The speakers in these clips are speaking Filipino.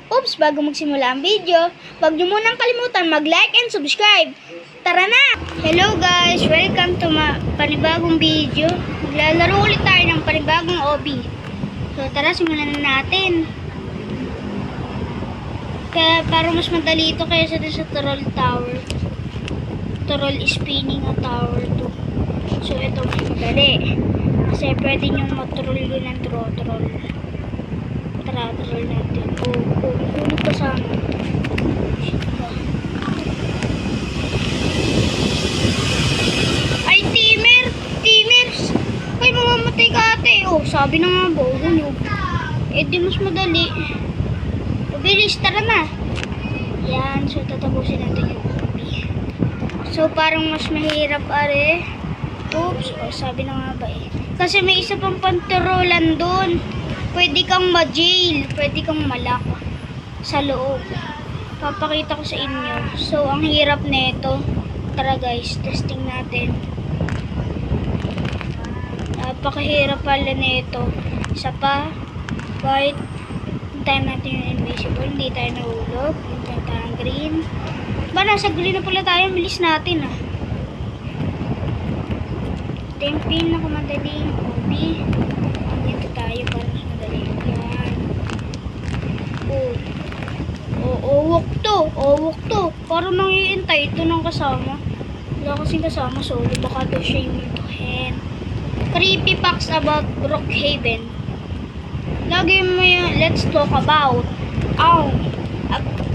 Oops, bago magsimula ang video, huwag niyo munang kalimutan mag-like and subscribe. Tara na! Hello guys! Welcome to panibagong video. Maglalaro ulit tayo ng panibagong OB. So tara, simulan na natin. Kaya para mas madali ito kaysa sa Troll Tower. Troll spinning a tower to. So ito mas madali. Kasi pwede niyong matroll yun ng troll. Tara, troll natin. Hulog ka sana. Ay, Timers! Ay, mamamatay ka ate. Oh, sabi na nga ba, hulog. Eh, di mas madali. Bilis, tara na. Yan, so tatapusin natin yung copy. So, parang mas mahirap are. Oops, oh, sabi na nga ba eh. Kasi may isa pang pantarolan doon. Pwede kang ma-jail, pwede kang malak sa loob. Papakita ko sa inyo. So, ang hirap nito. Tara guys, testing natin. Napakahirap pala nito. Isa pa, white. Hintayin natin yung invisible. Hindi tayo nahulog. Hintayin tayo ng green. Ba, nasa green na pala tayo. Bilis natin ah. Ito yung pinakamadaling OB. Dito tayo para mas madali. Yan. Owok to. Parang nangiintay ito ng kasama. Wala kasing kasama. Solo. Baka daw siya yung mutuhin. Creepy facts about Brookhaven. Lagi mo yung let's talk about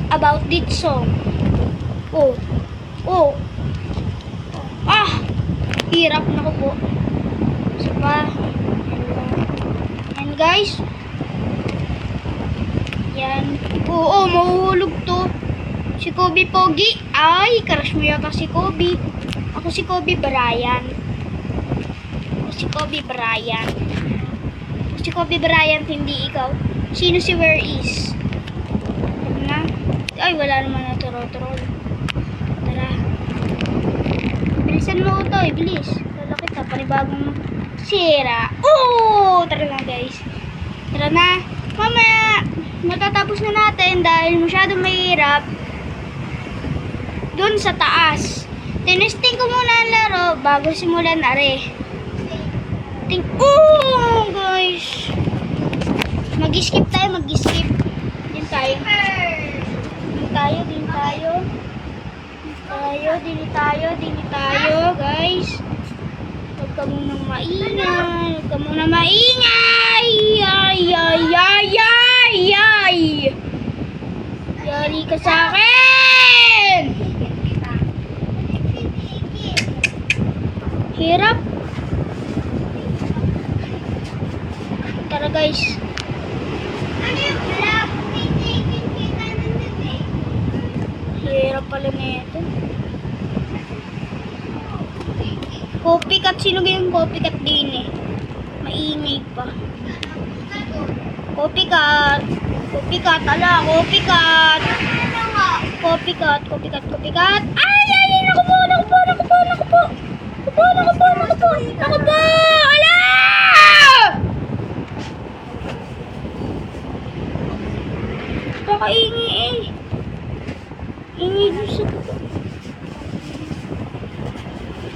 about this song. Hirap na ko po. Isa pa. And guys. Yan. Mahuhulog to. Si Kobe Pogi. Ay, crush mo yata si Kobe. Ako si Kobe Bryant. Si Kobe Bryant, hindi ikaw. Sino si Where Is? Na? Ay, wala naman na troll. Tara. Bilisan mo ito, bilis. Wala kita, panibagong sira. Tara na guys. Tara na. Mamaya, matatapos na natin dahil masyadong mahirap. Doon sa taas. Tinesting ko muna ang laro bago simulan are. Guys. Mag-skip tayo. Din tayo, guys. Huwag ka munang maingay. Ay. Yari ka sa akin. Hirap. Tara guys. Hirap pala na ito. Copycat. Sino yung copycat din eh? Maingay pa. Copycat. Copycat. Ay! Naku po! Ala! Kakaingi eh. Ingi dun sa...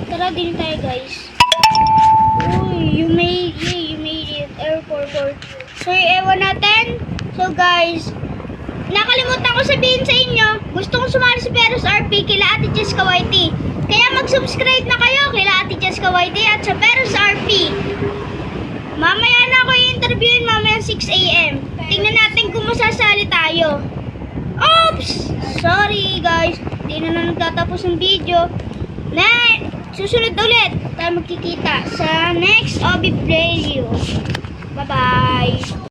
Tara din tayo guys. You made it. Airport. So ewan natin. So guys, nakalimutan ko sabihin sa inyo, gusto kong sumali si Perus RP kila Ate Jessica YT. Kaya mag-subscribe na kayo kila Ate Jessica YT at sa Perus RP. Mamaya na ako i-interviewin mamaya 6 AM. Tingnan natin kung masasali tayo. Oops! Sorry guys. Hindi na nagtatapos ng video. Susunod ulit. Tayo magkikita sa next OB video. Bye-bye.